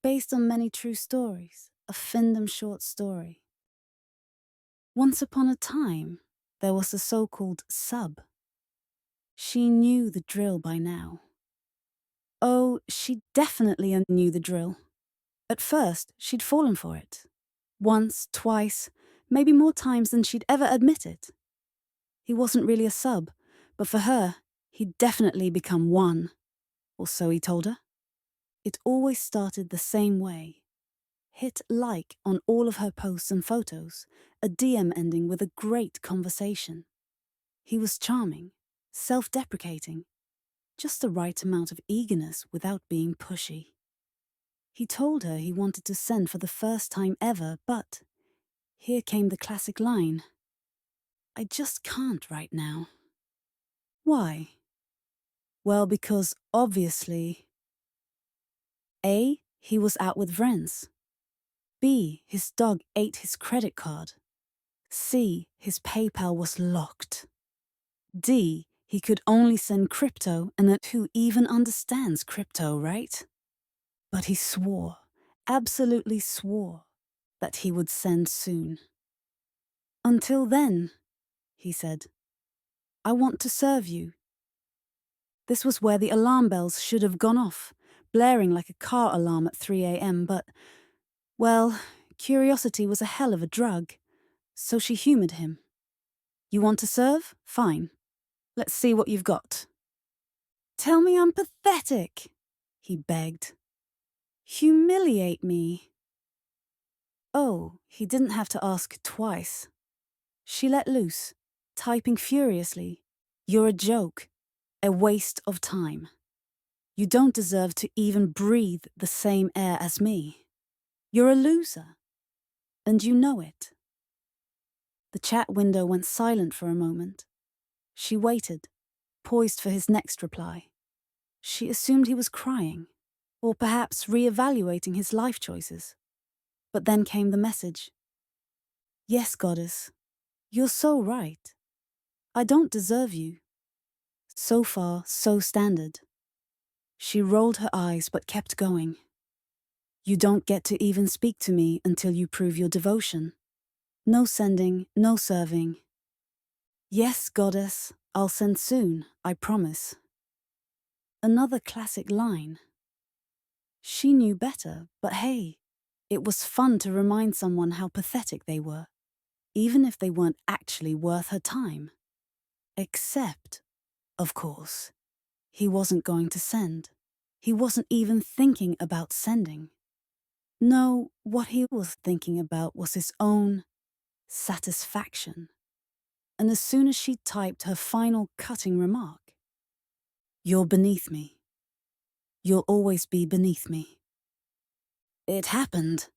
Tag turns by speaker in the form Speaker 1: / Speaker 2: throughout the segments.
Speaker 1: based on many true stories, a Findom short story. Once upon a time, there was a so-called sub. She knew the drill by now. Oh, she definitely knew the drill. At first, she'd fallen for it. Once, twice, maybe more times than she'd ever admitted. He wasn't really a sub, but for her, he'd definitely become one. Or so he told her. It always started the same way. Hit like on all of her posts and photos, a DM ending with a great conversation. He was charming, self-deprecating, just the right amount of eagerness without being pushy. He told her he wanted to send for the first time ever, but here came the classic line. I just can't right now. Why? Well, because obviously A. He was out with friends. B. His dog ate his credit card. C. His PayPal was locked. D. He could only send crypto, and that who even understands crypto, right? But he swore, absolutely swore, that he would send soon. Until then, he said, I want to serve you. This was where the alarm bells should have gone off, blaring like a car alarm at 3 a.m., but, well, curiosity was a hell of a drug, so she humored him. You want to serve? Fine. Let's see what you've got. Tell me I'm pathetic, he begged. Humiliate me. Oh, he didn't have to ask twice. She let loose, typing furiously. You're a joke, a waste of time. You don't deserve to even breathe the same air as me. You're a loser, and you know it. The chat window went silent for a moment. She waited, poised for his next reply. She assumed he was crying, or perhaps re-evaluating his life choices. But then came the message. Yes, goddess, you're so right. I don't deserve you. So far, so standard. She rolled her eyes but kept going. You don't get to even speak to me until you prove your devotion. No sending, no serving. Yes, goddess, I'll send soon, I promise. Another classic line. She knew better, but hey, it was fun to remind someone how pathetic they were, even if they weren't actually worth her time. Except, of course, he wasn't going to send. He wasn't even thinking about sending. No, what he was thinking about was his own satisfaction. And as soon as she typed her final cutting remark, you're beneath me. You'll always be beneath me. It happened.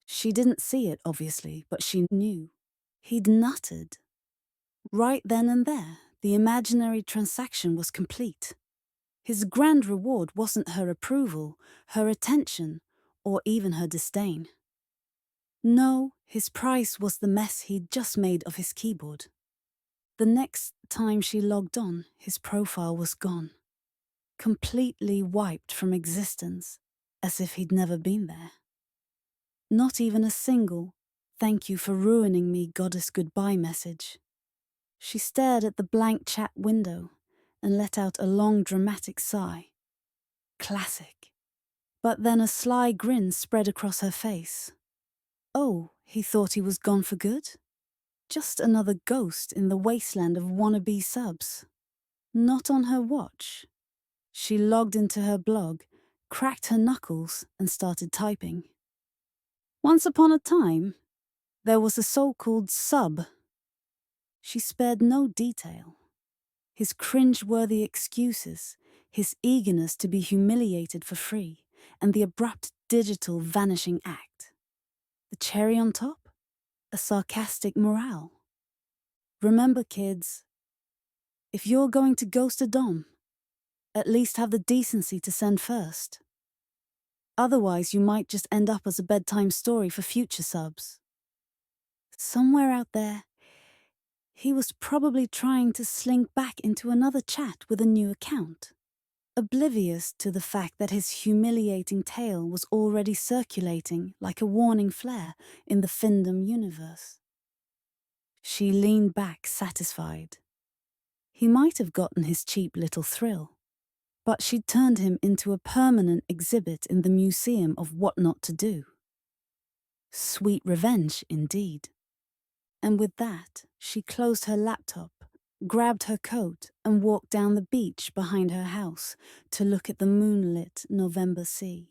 Speaker 1: She didn't see it, obviously, but she knew. He'd nutted. Right then and there, the imaginary transaction was complete. His grand reward wasn't her approval, her attention, or even her disdain. No, his prize was the mess he'd just made of his keyboard. The next time she logged on, his profile was gone. Completely wiped from existence, as if he'd never been there. Not even a single, thank you for ruining me, goddess goodbye message. She stared at the blank chat window and let out a long dramatic sigh. Classic. But then a sly grin spread across her face. Oh, he thought he was gone for good? Just another ghost in the wasteland of wannabe subs. Not on her watch. She logged into her blog, cracked her knuckles, and started typing. Once upon a time, there was a so-called sub. She spared no detail. His cringe-worthy excuses, his eagerness to be humiliated for free, and the abrupt digital vanishing act. The cherry on top? A sarcastic morale. Remember, kids, if you're going to ghost a dom, at least have the decency to send first. Otherwise, you might just end up as a bedtime story for future subs. Somewhere out there, he was probably trying to slink back into another chat with a new account. oblivious to the fact that his humiliating tale was already circulating like a warning flare in the Findom universe. She leaned back, satisfied. He might have gotten his cheap little thrill, but she'd turned him into a permanent exhibit in the Museum of What Not to Do. Sweet revenge, indeed. And with that, she closed her laptop, grabbed her coat, and walked down the beach behind her house to look at the moonlit November sea.